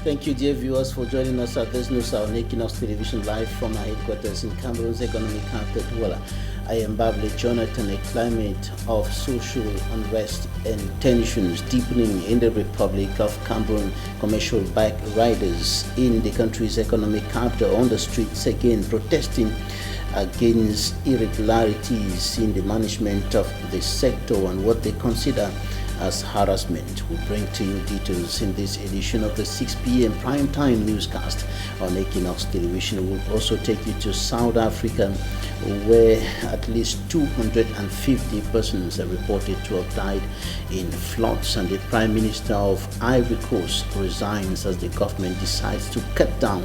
Thank you, dear viewers, for joining us at this news on Equinoxe Television live from our headquarters in Cameroon's economic capital, Douala. I am Bavle Jonathan. A climate of social unrest and tensions deepening in the Republic of Cameroon. Commercial bike riders in the country's economic capital on the streets again protesting against irregularities in the management of the sector and what they consider as harassment. We'll bring to you details in this edition of the 6 p.m. primetime newscast on Equinoxe Television. We'll also take you to South Africa, where at least 250 persons are reported to have died in floods, and the Prime Minister of Ivory Coast resigns as the government decides to cut down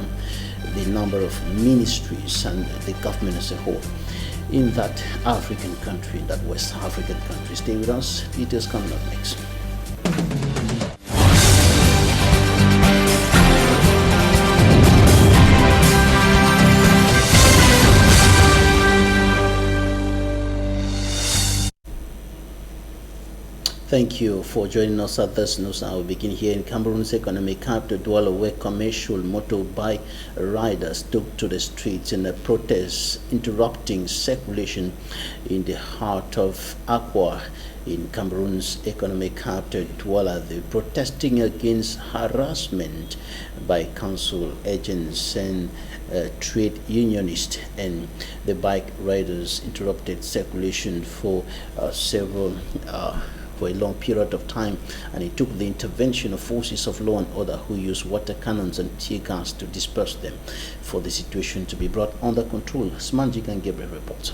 the number of ministries and the government as a whole in that African country, that West African country. Stay with us. Details coming up next. Thank you for joining us at this news. I will begin here in Cameroon's economic capital, Douala, where commercial motorbike riders took to the streets in a protest, interrupting circulation in the heart of Aqua in Cameroon's economic capital, Douala. They're protesting against harassment by council agents and trade unionists, and the bike riders interrupted circulation for for a long period of time, and it took the intervention of forces of law and order who used water cannons and tear gas to disperse them for the situation to be brought under control. Smanjik and Gabriel reports.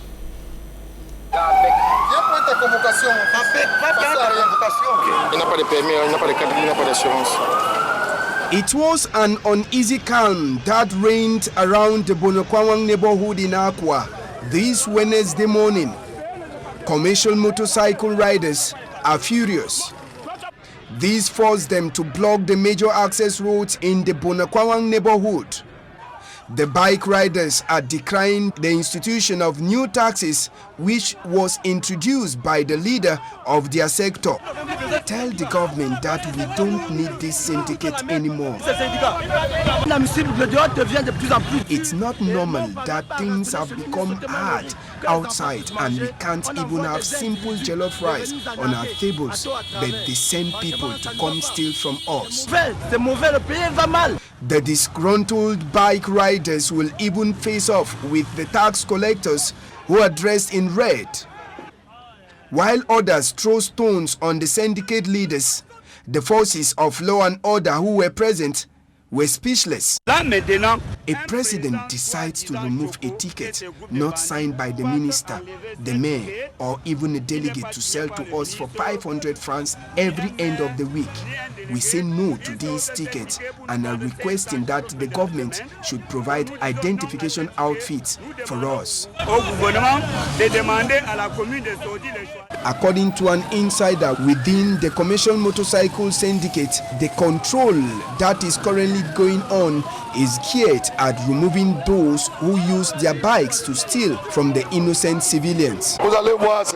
It was an uneasy calm that reigned around the Bonokwawang neighborhood in Aqua this Wednesday morning. Commercial motorcycle riders are furious. This forced them to block the major access roads in the Bonokwawang neighborhood. The bike riders are decrying the institution of new taxes which was introduced by the leader of their sector. Tell the government that we don't need this syndicate anymore. It's not normal that things have become hard outside and we can't even have simple jollof rice on our tables, but they send people to come steal from us. The disgruntled bike riders will even face off with the tax collectors who are dressed in red. While others throw stones on the syndicate leaders, the forces of law and order who were present were speechless. A president decides to remove a ticket not signed by the minister, the mayor, or even a delegate to sell to us for 500 francs every end of the week. We say no to these tickets and are requesting that the government should provide identification outfits for us. According to an insider within the commercial motorcycle syndicate, the control that is currently going on is geared at removing those who use their bikes to steal from the innocent civilians.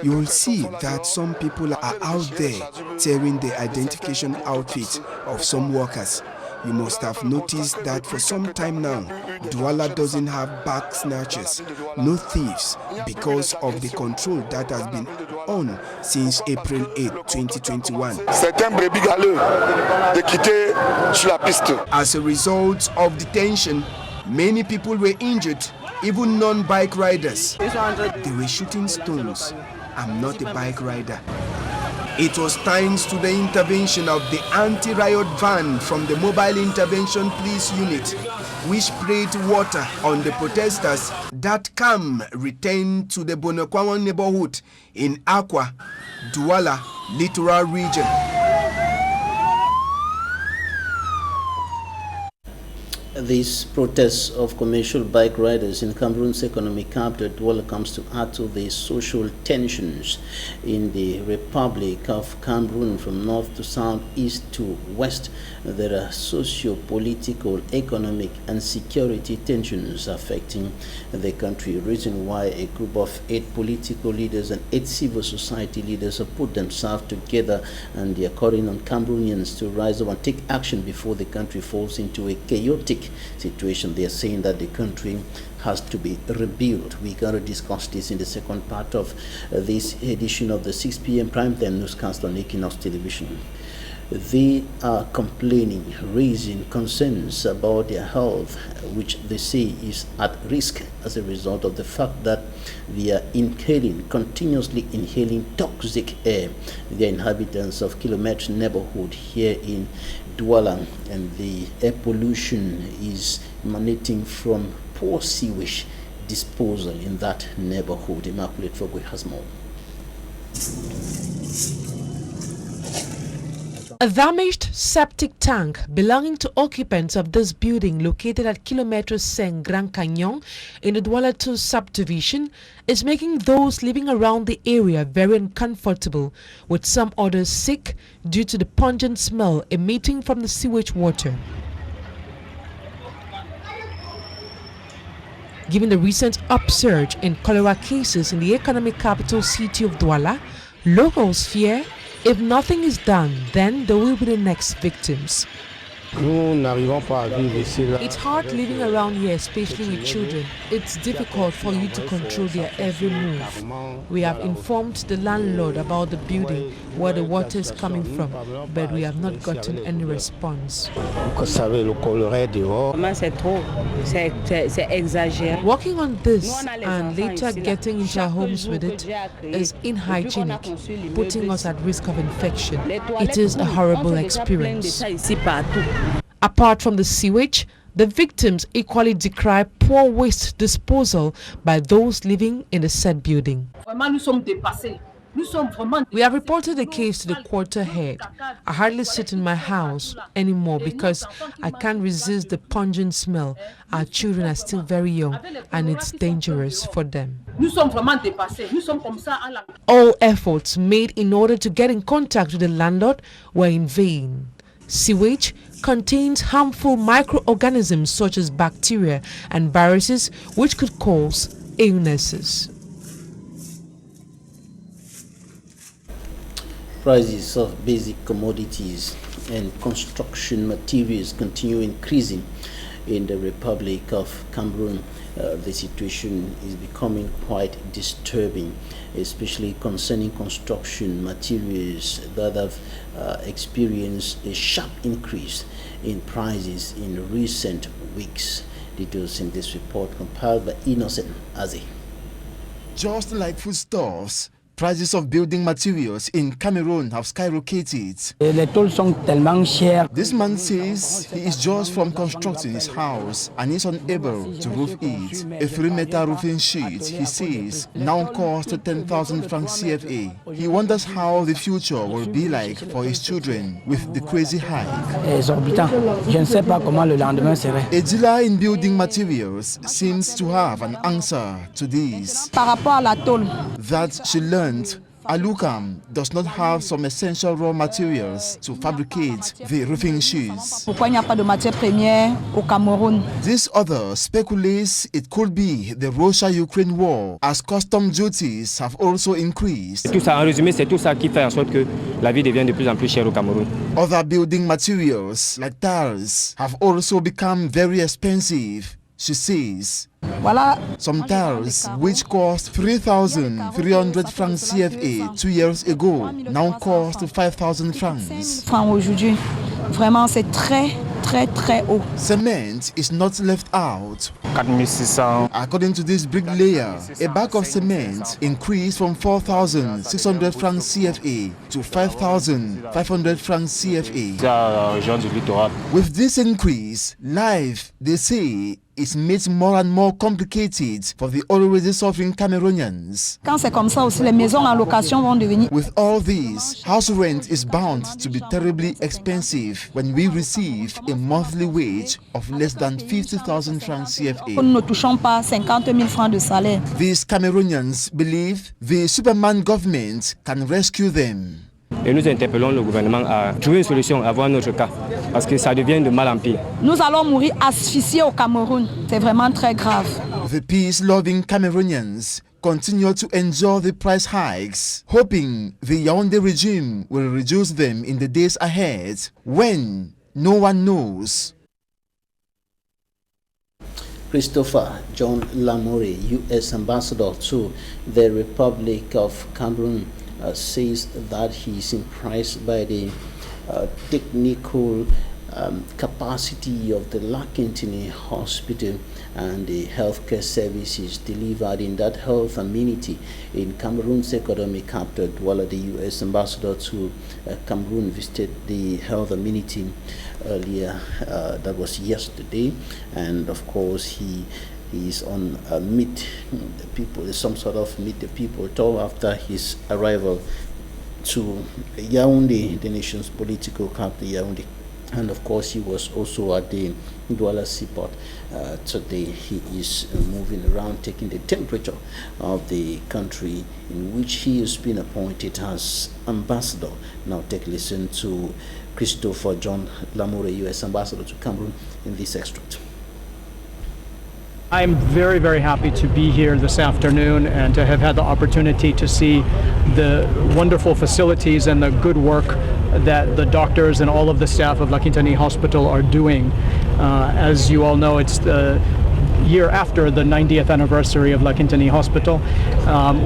You will see that some people are out there tearing the identification outfit of some workers. You must have noticed that for some time now, Douala doesn't have back snatchers, no thieves, because of the control that has been on since April 8, 2021. As a result of the tension, many people were injured, even non-bike riders. They were shooting stones. I'm not a bike rider. It was thanks to the intervention of the anti-riot van from the Mobile Intervention Police Unit, which sprayed water on the protesters, that calm returned to the Bonokwawang neighborhood in Aqua, Douala, Littoral region. These protests of commercial bike riders in Cameroon's economic capital Douala comes to add to the social tensions in the Republic of Cameroon from north to south, east to west. There are socio-political, economic and security tensions affecting the country, reason why a group of 8 political leaders and 8 civil society leaders have put themselves together, and they are calling on Cameroonians to rise up and take action before the country falls into a chaotic situation. They are saying that the country has to be rebuilt. We're going to discuss this in the second part of this edition of the 6 p.m. primetime newscast on Equinoxe television. They are complaining, raising concerns about their health, which they say is at risk as a result of the fact that they are continuously inhaling toxic air. The inhabitants of Kilometre neighborhood here in Douala, and the air pollution is emanating from poor sewage disposal in that neighborhood. Immaculate Fogwe has more. A damaged septic tank belonging to occupants of this building located at Kilometre 5 Grand Canyon in the Douala 2 subdivision is making those living around the area very uncomfortable, with some others sick due to the pungent smell emitting from the sewage water. Given the recent upsurge in cholera cases in the economic capital city of Douala, locals fear if nothing is done, then they will be the next victims. It's hard living around here, especially with children. It's difficult for you to control their every move. We have informed the landlord about the building where the water is coming from, but we have not gotten any response. Working on this and later getting into our homes with it is inhygienic, putting us at risk of infection. It is a horrible experience. Apart from the sewage, the victims equally decry poor waste disposal by those living in the said building. We have reported the case to the quarter head. I hardly sit in my house anymore because I can't resist the pungent smell. Our children are still very young and it's dangerous for them. All efforts made in order to get in contact with the landlord were in vain. Sewage contains harmful microorganisms such as bacteria and viruses which could cause illnesses. Prices of basic commodities and construction materials continue increasing in the Republic of Cameroon. The situation is becoming quite disturbing, especially concerning construction materials that have experienced a sharp increase in prices in recent weeks. Details in this report compiled by Innocent Aze. Just like foodstuffs, prices of building materials in Cameroon have skyrocketed. This man says he is just from constructing his house and is unable to roof it. A 3-meter roofing sheet, he says, now costs 10,000 francs CFA. He wonders how the future will be like for his children with the crazy hike. A dealer in building materials seems to have an answer to this. That she learned Alukam does not have some essential raw materials to fabricate the roofing shoes. This other speculates it could be the Russia-Ukraine war, as custom duties have also increased. Other building materials like tiles have also become very expensive, she says. Some tiles, which cost 3,300 francs CFA 2 years ago, now cost 5,000 francs. Cement is not left out. According to this bricklayer, a bag of cement increased from 4,600 francs CFA to 5,500 francs CFA. With this increase, life, they say, is made more and more complicated for the already suffering Cameroonians. With all this, house rent is bound to be terribly expensive when we receive a monthly wage of less than 50,000 francs CFA. These Cameroonians believe the Superman government can rescue them. Et nous interpellons le gouvernement à trouver une solution à voir notre cas, parce que ça devient de mal en pire. Nous allons mourir asphyxiés au Cameroun. C'est vraiment très grave. The peace-loving Cameroonians continue to endure the price hikes, hoping the Yaoundé regime will reduce them in the days ahead, when no one knows. Christopher John Lamore, U.S. Ambassador to the Republic of Cameroon, says that he is impressed by the technical capacity of the Lakentini Hospital and the healthcare services delivered in that health amenity in Cameroon's economic capital. While the U.S. Ambassador to Cameroon visited the health amenity earlier, that was yesterday, and of course he is on meet the people, some sort of meet the people tour after his arrival to Yaoundé, the nation's political capital, Yaoundé. And of course, he was also at the Douala seaport today. He is moving around, taking the temperature of the country in which he has been appointed as ambassador. Now take a listen to Christopher John Lamore, U.S. Ambassador to Cameroon, in this extract. I'm very, very happy to be here this afternoon and to have had the opportunity to see the wonderful facilities and the good work that the doctors and all of the staff of Lakentini Hospital are doing. As you all know, it's the year after the 90th anniversary of Lakentini Hospital.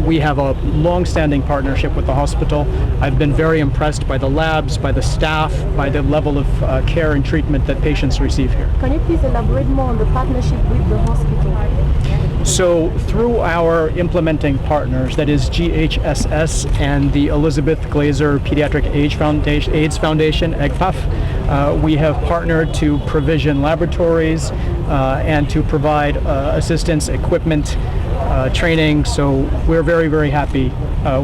We have a long-standing partnership with the hospital. I've been very impressed by the labs, by the staff, by the level of care and treatment that patients receive here. Can you please elaborate more on the partnership with the hospital? So through our implementing partners, that is GHSS and the Elizabeth Glaser Pediatric AIDS Foundation, EGFAF, we have partnered to provision laboratories and to provide assistance, equipment, training. So we're very, very happy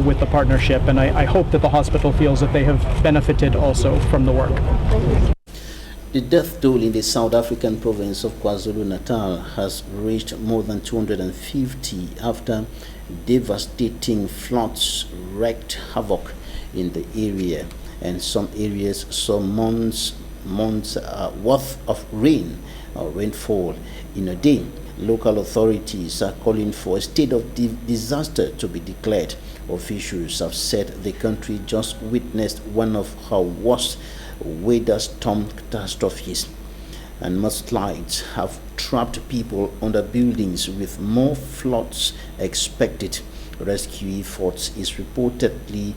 with the partnership, and I hope that the hospital feels that they have benefited also from the work. The death toll in the South African province of KwaZulu-Natal has reached more than 250 after devastating floods wreaked havoc in the area, and some areas saw months worth of rainfall in a day. Local authorities are calling for a state of disaster to be declared. Officials have said the country just witnessed one of her worst weather storm catastrophes, and mudslides have trapped people under buildings with more floods expected. Rescue efforts is reportedly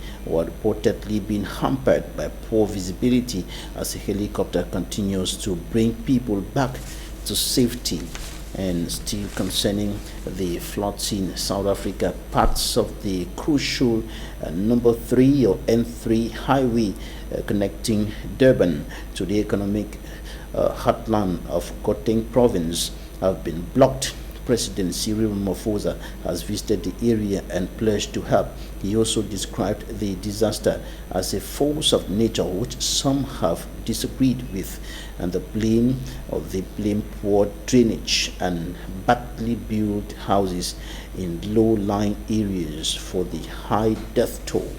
being hampered by poor visibility as a helicopter continues to bring people back to safety. And still concerning the floods in South Africa, parts of the crucial number 3 or N3 highway connecting Durban to the economic heartland of Cote province have been blocked. President Cyril Ramaphosa has visited the area and pledged to help. He also described the disaster as a force of nature which some have disagreed with, and the blame poor drainage and badly built houses in low-lying areas for the high death toll.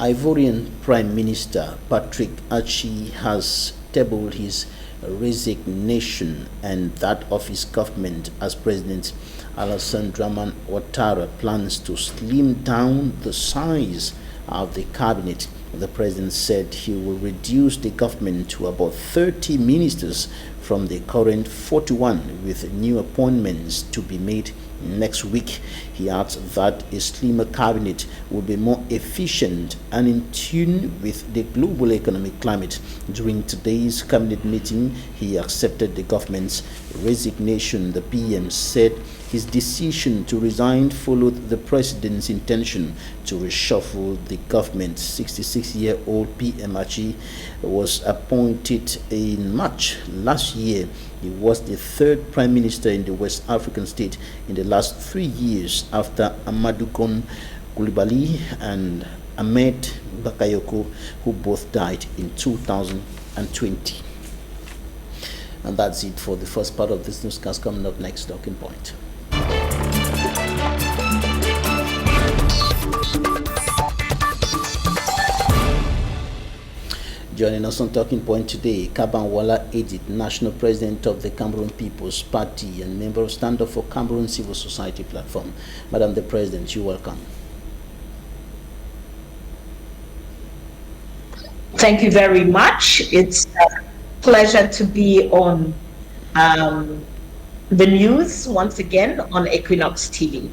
Ivorian Prime Minister Patrick Achi has tabled his resignation and that of his government as President Alassane Dramane Ouattara plans to slim down the size of the cabinet. The president said he will reduce the government to about 30 ministers from the current 41, with new appointments to be made next week. He adds that a slimmer cabinet will be more efficient and in tune with the global economic climate. During today's cabinet meeting, he accepted the government's resignation. The PM said his decision to resign followed the president's intention to reshuffle the government. 66-year-old PM Achi was appointed in March last year He was the third prime minister in the West African state in the last 3 years after Amadou Coulibaly and Ahmed Bakayoko, who both died in 2020. And that's it for the first part of this newscast. Coming up next, Talking Point. Joining us on Talking Point today, Kabanwala Edith, National President of the Cameroon People's Party and member of Stand Up for Cameroon Civil Society Platform. Madam the President, you're welcome. Thank you very much. It's a pleasure to be on the news once again on Equinoxe TV.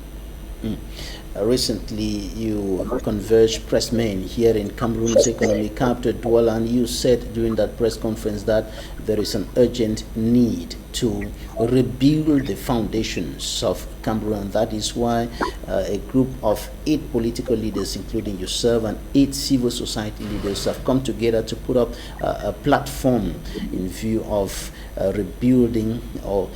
Recently, you converged pressmen here in Cameroon's economic capital, Douala, and you said during that press conference that there is an urgent need to rebuild the foundations of Cameroon. That is why a group of 8 political leaders, including yourself, and 8 civil society leaders have come together to put up a platform in view of rebuilding or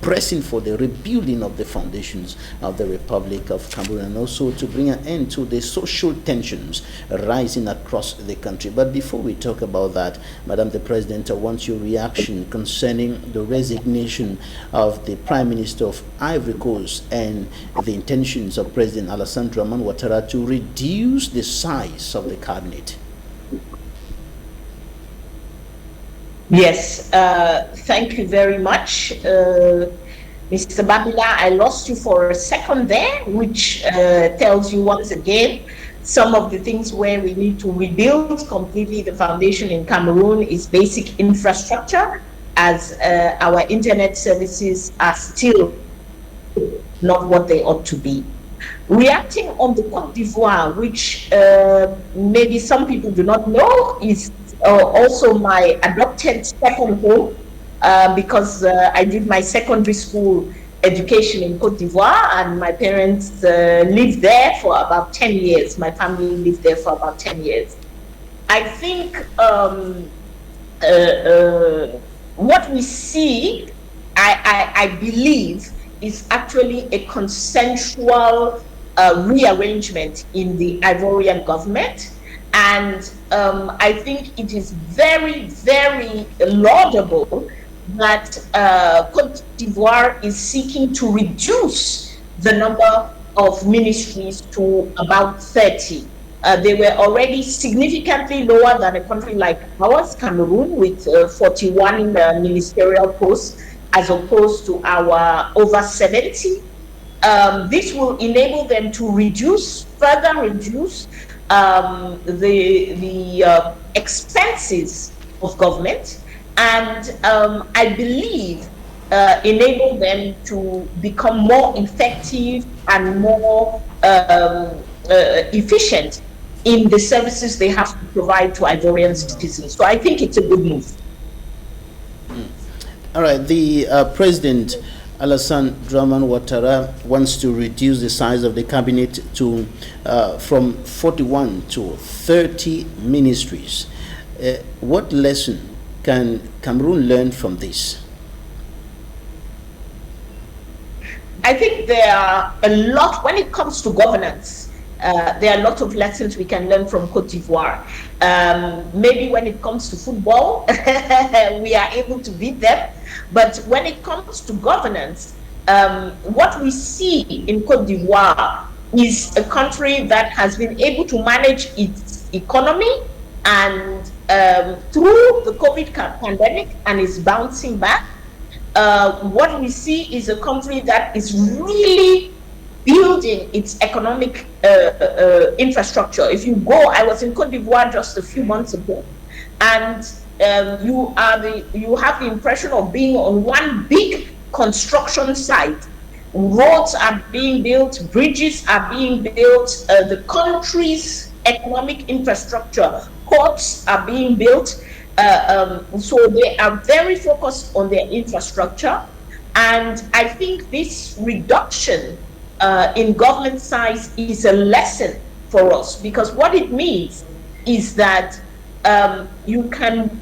pressing for the rebuilding of the foundations of the Republic of Cameroon, and also to bring an end to the social tensions rising across the country. But before we talk about that, Madam the President, I want your reaction concerning the resignation of the Prime Minister of Ivory Coast and the intentions of President Alassane Dramane Ouattara to reduce the size of the cabinet. Yes, thank you very much. Mr. Babila, I lost you for a second there, which tells you once again some of the things where we need to rebuild completely the foundation in Cameroon is basic infrastructure, as our internet services are still not what they ought to be. Reacting on the Cote d'Ivoire, which maybe some people do not know, is also my adopted second home, because I did my secondary school education in Cote d'Ivoire, and my parents lived there for about 10 years. My family lived there for about 10 years. I think what we see, I believe, is actually a consensual rearrangement in the Ivorian government. And I think it is very, very laudable that Cote d'Ivoire is seeking to reduce the number of ministries to about 30. They were already significantly lower than a country like ours, Cameroon, with 41 ministerial posts, as opposed to our over 70. This will enable them to further reduce the expenses of government, and I believe enable them to become more effective and more efficient in the services they have to provide to Ivorian citizens. So I think it's a good move. All right, the President Alassane Dramane Ouattara wants to reduce the size of the cabinet to from 41 to 30 ministries. What lesson can Cameroon learn from this? I think there are a lot, when it comes to governance, there are a lot of lessons we can learn from Cote d'Ivoire. Maybe when it comes to football, we are able to beat them. But when it comes to governance, what we see in Cote d'Ivoire is a country that has been able to manage its economy, and through the COVID pandemic, and is bouncing back. What we see is a country that is really building its economic infrastructure. If you go, I was in Cote d'Ivoire just a few months ago, and you have the impression of being on one big construction site. Roads are being built, bridges are being built, the country's economic infrastructure, ports are being built. So they are very focused on their infrastructure, and I think this reduction in government size is a lesson for us, because what it means is that you can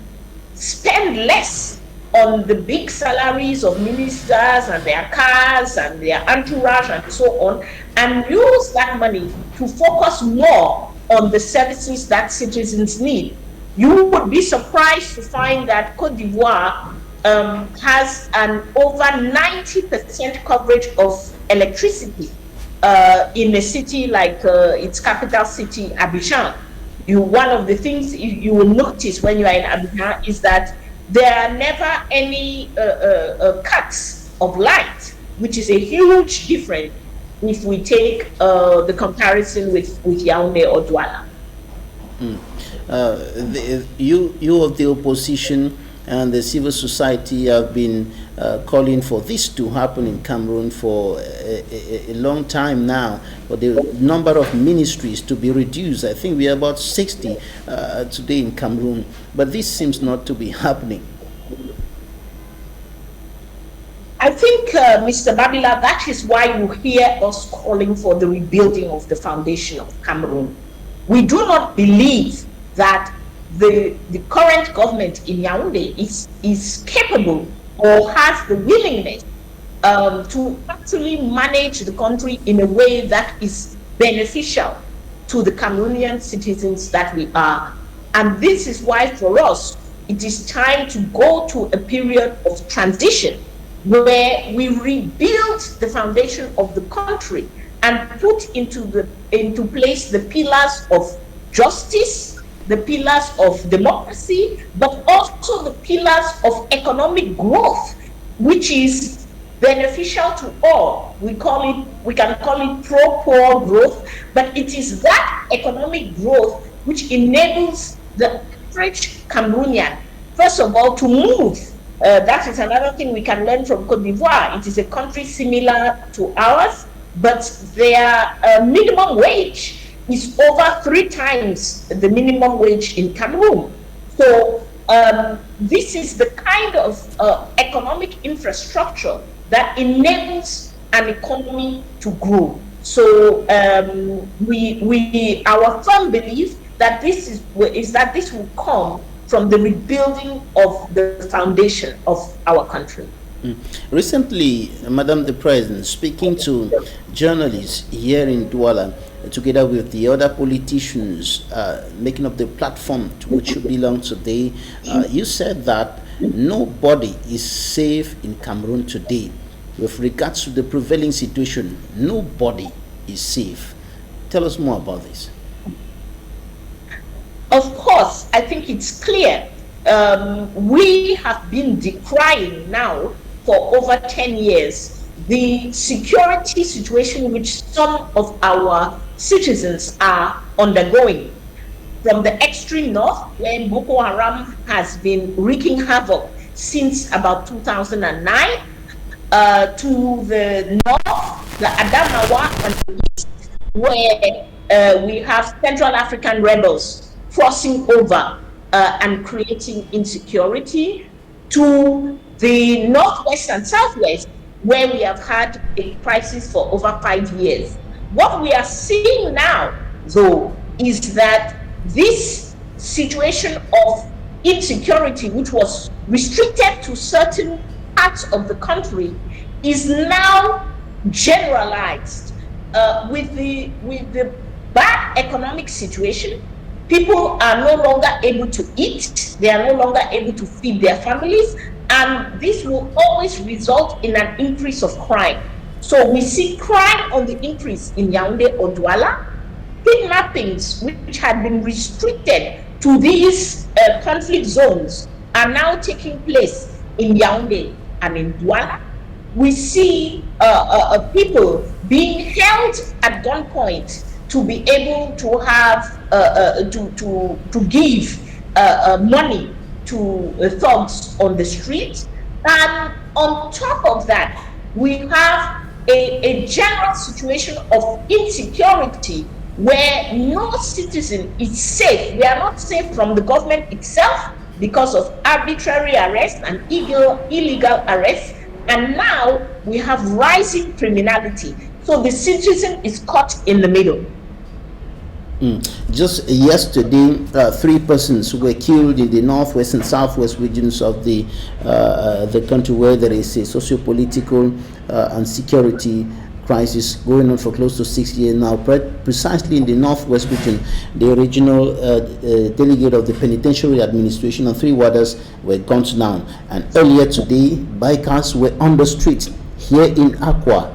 spend less on the big salaries of ministers and their cars and their entourage and so on, and use that money to focus more on the services that citizens need. You would be surprised to find that Cote d'Ivoire has an over 90% coverage of electricity in a city like its capital city, Abidjan. One of the things you will notice when you are in Abidjan is that there are never any cuts of light, which is a huge difference if we take the comparison with Yaoundé or Douala. You of the opposition and the civil society have been calling for this to happen in Cameroon for a long time now, for the number of ministries to be reduced. I think we are about 60 today in Cameroon, but this seems not to be happening. I think, Mr. Babila, that is why you hear us calling for the rebuilding of the foundation of Cameroon. We do not believe that the current government in Yaoundé is capable or has the willingness to actually manage the country in a way that is beneficial to the Cameroonian citizens that we are. And this is why for us, it is time to go to a period of transition where we rebuild the foundation of the country and put into place the pillars of justice, the pillars of democracy, but also the pillars of economic growth, which is beneficial to all. We can call it pro-poor growth, but it is that economic growth which enables the average Cameroonian, first of all, to move. That is another thing we can learn from Cote d'Ivoire. It is a country similar to ours, but their minimum wage is over 3 times the minimum wage in Cameroon. So this is the kind of economic infrastructure that enables an economy to grow. So our firm belief that this will come from the rebuilding of the foundation of our country. Recently, Madam the President, speaking to journalists here in Douala, together with the other politicians making up the platform to which you belong today, you said that nobody is safe in Cameroon today. With regards to the prevailing situation, nobody is safe. Tell us more about this. Of course, I think it's clear. We have been decrying now for over 10 years the security situation which some of our citizens are undergoing. From the extreme north, where Boko Haram has been wreaking havoc since about 2009, to the north, the Adamawa, and the east, where we have Central African rebels crossing over and creating insecurity, to the northwest and southwest, where we have had a crisis for over 5 years. What we are seeing now, though, is that this situation of insecurity, which was restricted to certain parts of the country, is now generalized with the bad economic situation. People are no longer able to eat, they are no longer able to feed their families, and this will always result in an increase of crime. So we see crime on the increase in Yaoundé or Douala. Kidnappings, which had been restricted to these conflict zones, are now taking place in Yaoundé and in Douala. We see people being held at gunpoint to be able to have to give money to thugs on the street. And on top of that, we have a general situation of insecurity where no citizen is safe. We are not safe from the government itself because of arbitrary arrest and illegal arrest. And now we have rising criminality. So the citizen is caught in the middle. Just yesterday, 3 persons were killed in the northwest and southwest regions of the country, where there is a socio-political and security crisis going on for close to 6 years now. Precisely in the northwest region, the regional delegate of the penitentiary administration and 3 warders were gunned down. And earlier today, bikers were on the street here in Accra,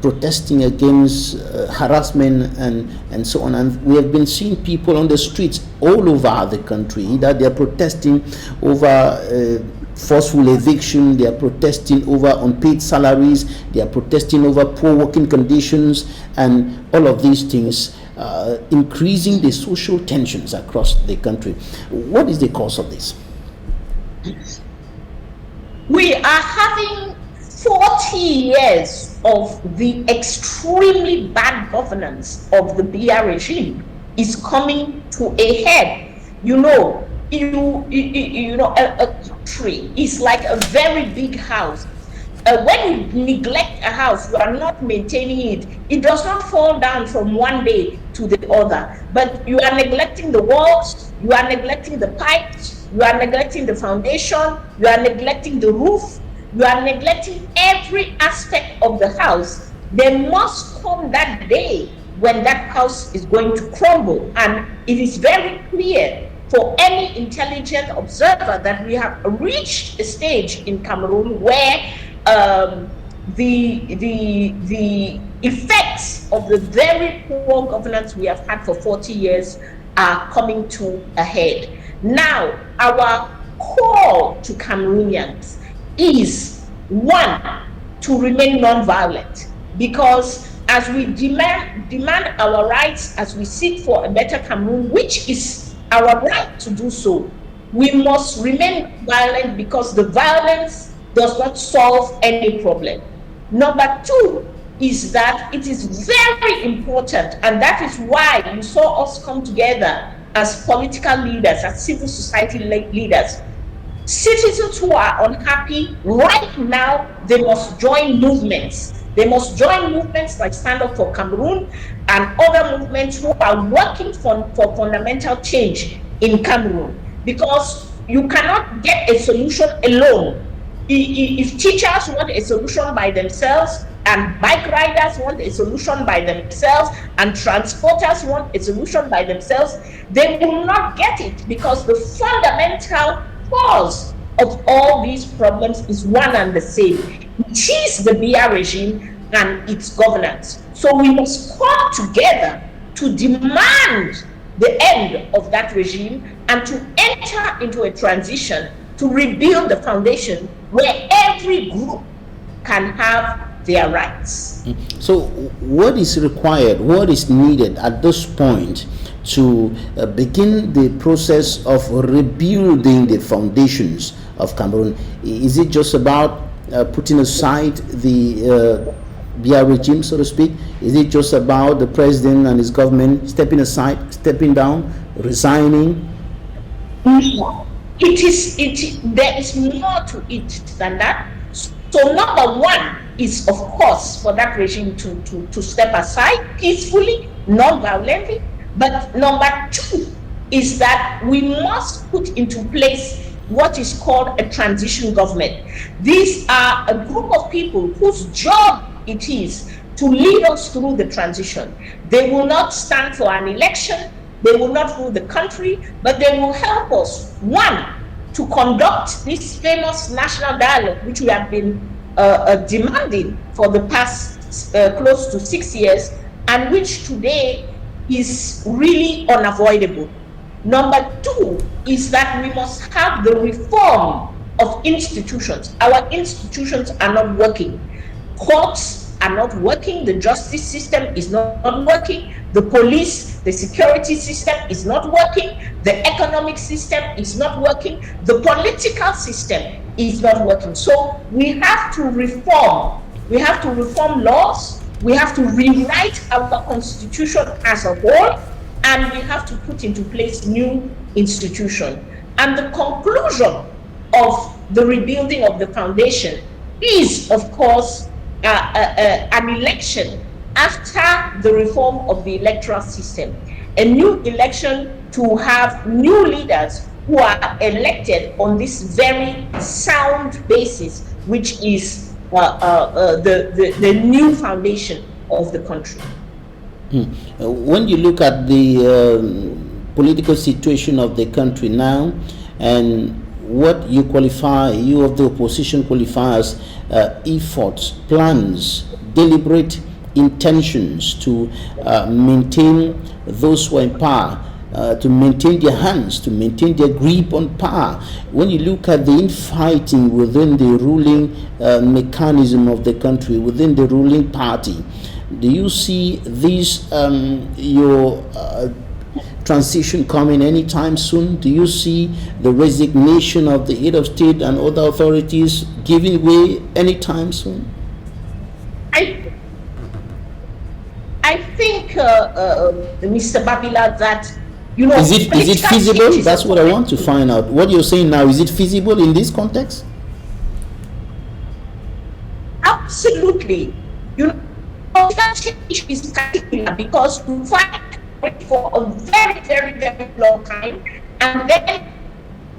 protesting against harassment and so on. And we have been seeing people on the streets all over the country. Either they are protesting over forceful eviction, they are protesting over unpaid salaries, they are protesting over poor working conditions, and all of these things increasing the social tensions across the country. What is the cause of this? We are having 40 years of the extremely bad governance of the Biya regime is coming to a head. You know, a country is like a very big house. When you neglect a house, you are not maintaining it. It does not fall down from one day to the other. But you are neglecting the walls, you are neglecting the pipes, you are neglecting the foundation, you are neglecting the roof, you are neglecting every aspect of the house. There must come that day when that house is going to crumble. And it is very clear for any intelligent observer that we have reached a stage in Cameroon where the effects of the very poor governance we have had for 40 years are coming to a head. Now, our call to Cameroonians is, 1, to remain non-violent, because as we demand our rights, as we seek for a better Cameroon, which is our right to do so, we must remain violent, because the violence does not solve any problem. Number 2 is that it is very important, and that is why you saw us come together as political leaders, as civil society leaders. Citizens who are unhappy right now, they must join movements. They must join movements like Stand Up for Cameroon and other movements who are working for fundamental change in Cameroon, because you cannot get a solution alone. If teachers want a solution by themselves, and bike riders want a solution by themselves, and transporters want a solution by themselves, they will not get it, because the fundamental cause of all these problems is one and the same. It is the Biya regime and its governance. So we must come together to demand the end of that regime and to enter into a transition to rebuild the foundation where every group can have their rights. So what is required, what is needed at this point to begin the process of rebuilding the foundations of Cameroon? Is it just about putting aside the Biya regime, so to speak? Is it just about the president and his government stepping aside, stepping down, resigning? There is more to it than that. So number 1 is, of course, for that regime to step aside peacefully, non-violently. But number 2 is that we must put into place what is called a transition government. These are a group of people whose job it is to lead us through the transition. They will not stand for an election, they will not rule the country, but they will help us, 1, to conduct this famous national dialogue, which we have been demanding for the past close to 6 years, and which today is really unavoidable. Number 2 is that we must have the reform of institutions. Our institutions are not working. Courts are not working. The justice system is not working. The police, the security system is not working. The economic system is not working. The political system is not working. So we have to reform. We have to reform laws. We have to rewrite our constitution as a whole, and we have to put into place new institutions. And the conclusion of the rebuilding of the foundation is, of course, an election after the reform of the electoral system. a new election to have new leaders who are elected on this very sound basis, which is the new foundation of the country. When you look at the political situation of the country now, and what you of the opposition qualify as efforts, plans, deliberate intentions to maintain those who are in power, to maintain their hands, to maintain their grip on power. When you look at the infighting within the ruling mechanism of the country, within the ruling party, do you see this your transition coming anytime soon? Do you see the resignation of the head of state and other authorities giving way anytime soon? I think, Mr. Babila, that is it feasible? That's what I want to find out. What you're saying now, is it feasible in this context? Absolutely. That change is particular because we fight for a very, very, very long time, and then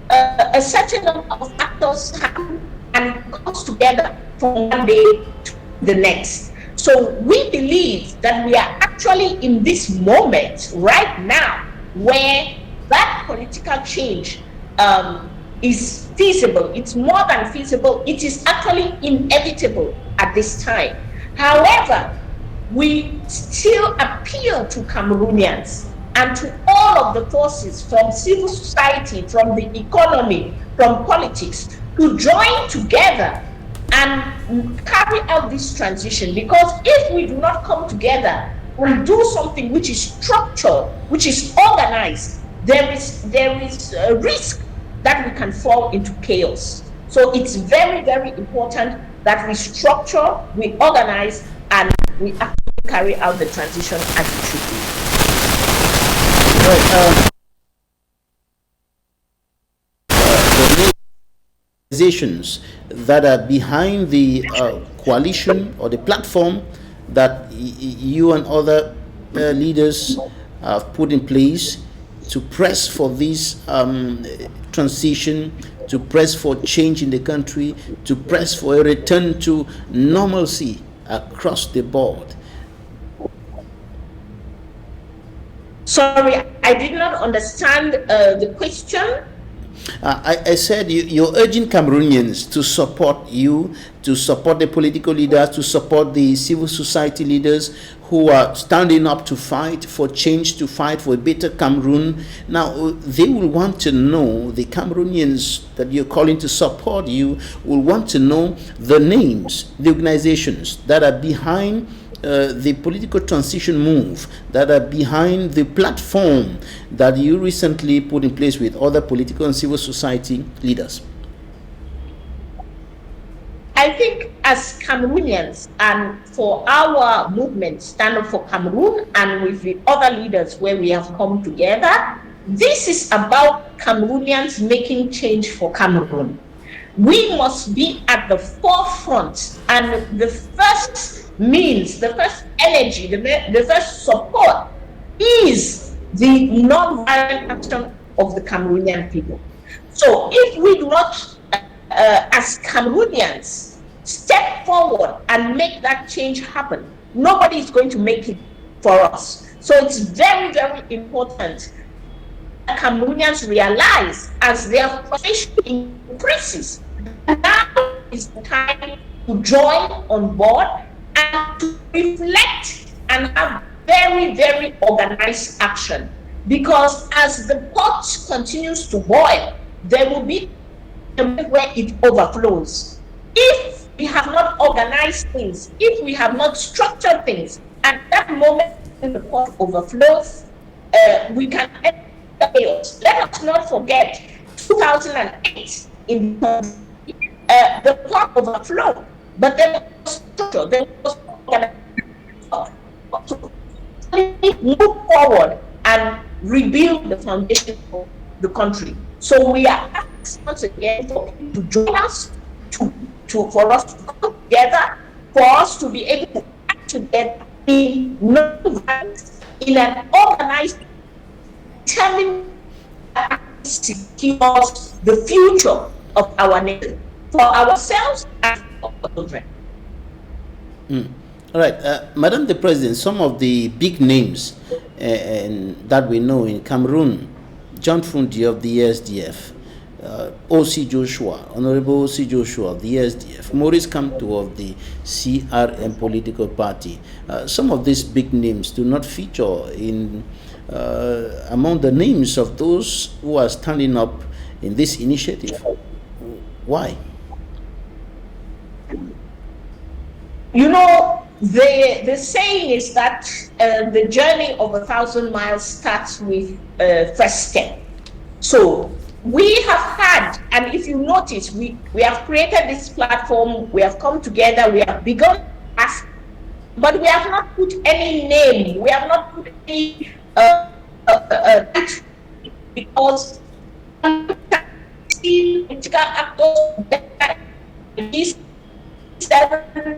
a certain number of factors happen and it comes together from one day to the next. So we believe that we are actually in this moment right now where that political change is feasible. It's more than feasible. It is actually inevitable at this time. However, we still appeal to Cameroonians and to all of the forces from civil society, from the economy, from politics, to join together and carry out this transition. Because if we do not come together and do something which is structured, which is organized, there is a risk that we can fall into chaos. So it's very, very important that we structure, we organize, and we actually carry out the transition as it should be. The organizations that are behind the coalition or the platform that you and other leaders have put in place to press for this transition, to press for change in the country, to press for a return to normalcy across the board. Sorry, I did not understand the question. I said you're urging Cameroonians to support you, to support the political leaders, to support the civil society leaders who are standing up to fight for change, to fight for a better Cameroon. Now, they will want to know, the Cameroonians that you're calling to support you will want to know the names, the organizations that are behind the political transition move, that are behind the platform that you recently put in place with other political and civil society leaders. I think as Cameroonians, and for our movement, Stand Up for Cameroon, and with the other leaders where we have come together, this is about Cameroonians making change for Cameroon. We must be at the forefront, and the first means, the first energy, the first support is the non-violent action of the Cameroonian people. So if we do not, as Cameroonians, step forward and make that change happen, nobody is going to make it for us. So it's very, very important that Cameroonians realize as their frustration increases, now is the time to join on board and to reflect and have very, very organized action. Because as the pot continues to boil, there will be a moment where it overflows. If we have not organized things, if we have not structured things, at that moment when the pot overflows, we can enter chaos. Let us not forget 2008 in the pot overflowed, but there was structure, there was move forward and rebuild the foundation of the country. So we are asking once again for people to join us, for us to come together, for us to be able to act together in non-violence, in an organized determined secures the future of our nation, for ourselves and for our children. All right, Madam the President, some of the big names that we know in Cameroon: John Fundi of the SDF, O.C. Joshua, Honorable O.C. Joshua of the SDF, Maurice Kamto of the CRM political party. Some of these big names do not feature in among the names of those who are standing up in this initiative. Why? You know, the saying is that the journey of 1,000 miles starts with first step. So we have had, and if you notice, we have created this platform, we have come together, we have begun, but we have not put any name, we have not put any because political actors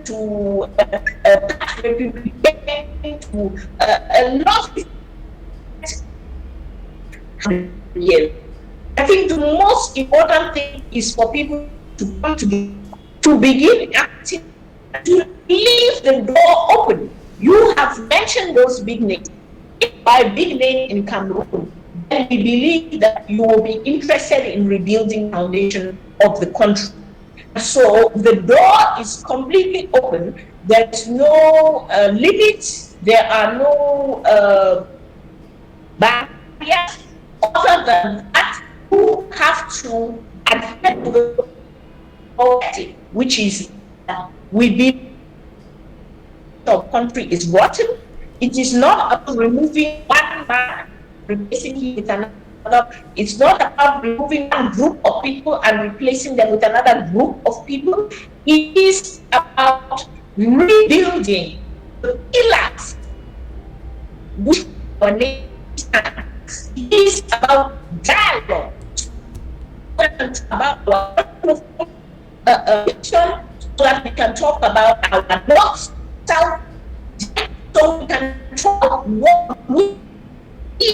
to a lot. I think the most important thing is for people to come to begin acting, to leave the door open. You have mentioned those big names. By big name in Cameroon, then we believe that you will be interested in rebuilding the foundation of the country. So the door is completely open. There is no limits. There are no barriers. Other than that, you have to adhere to the objective, which is we believe our country is rotten. It is not about removing one man, replacing him with another. It's not about removing one group of people and replacing them with another group of people. It is about rebuilding the pillars which our nation stands. It is about dialogue, about our so that we can talk about our north, south, so we can talk what we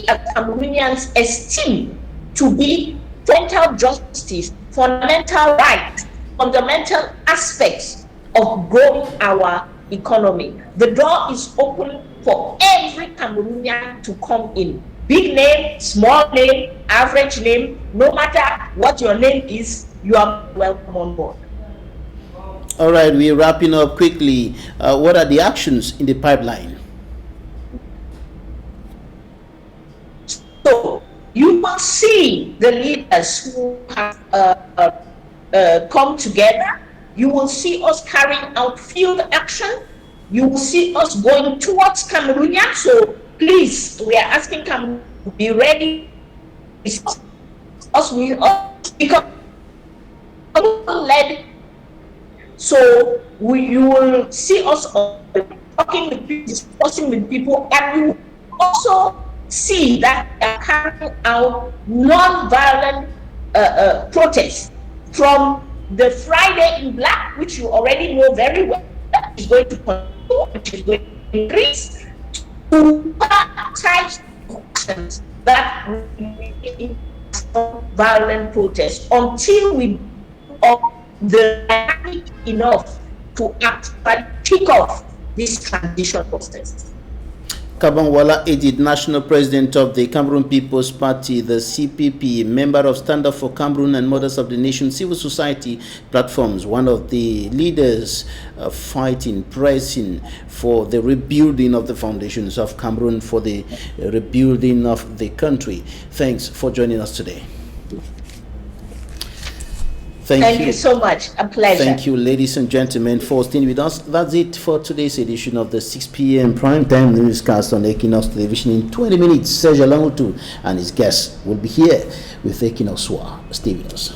as Cameroonians esteem to be fundamental justice, fundamental rights, fundamental aspects of growing our economy. The door is open for every Cameroonian to come in. Big name, small name, average name, no matter what your name is, you are welcome on board. All right, we're wrapping up quickly. What are the actions in the pipeline? So you will see the leaders who have come together. You will see us carrying out field action. You will see us going towards Cameroonians. So please, we are asking Cameroon to be ready. Us will become led. So you will see us talking with people, discussing with people, and you will also see that they are carrying out non-violent protests from the Friday in Black, which you already know very well, that is going to continue, which is going to increase, to types of actions that will violent protests until we are the dynamic enough to actually kick off this transition process. Kabanwala Edith, National President of the Cameroon People's Party, the CPP, member of Stand Up for Cameroon and Mothers of the Nation civil society platforms, one of the leaders fighting, pressing for the rebuilding of the foundations of Cameroon, for the rebuilding of the country. Thanks for joining us today. Thank you so much. A pleasure. Thank you, ladies and gentlemen, for staying with us. That's it for today's edition of the 6 p.m. primetime newscast on Equinoxe Television. In 20 minutes, Serge Alangutu and his guests will be here with Equinoxe. Stay with us.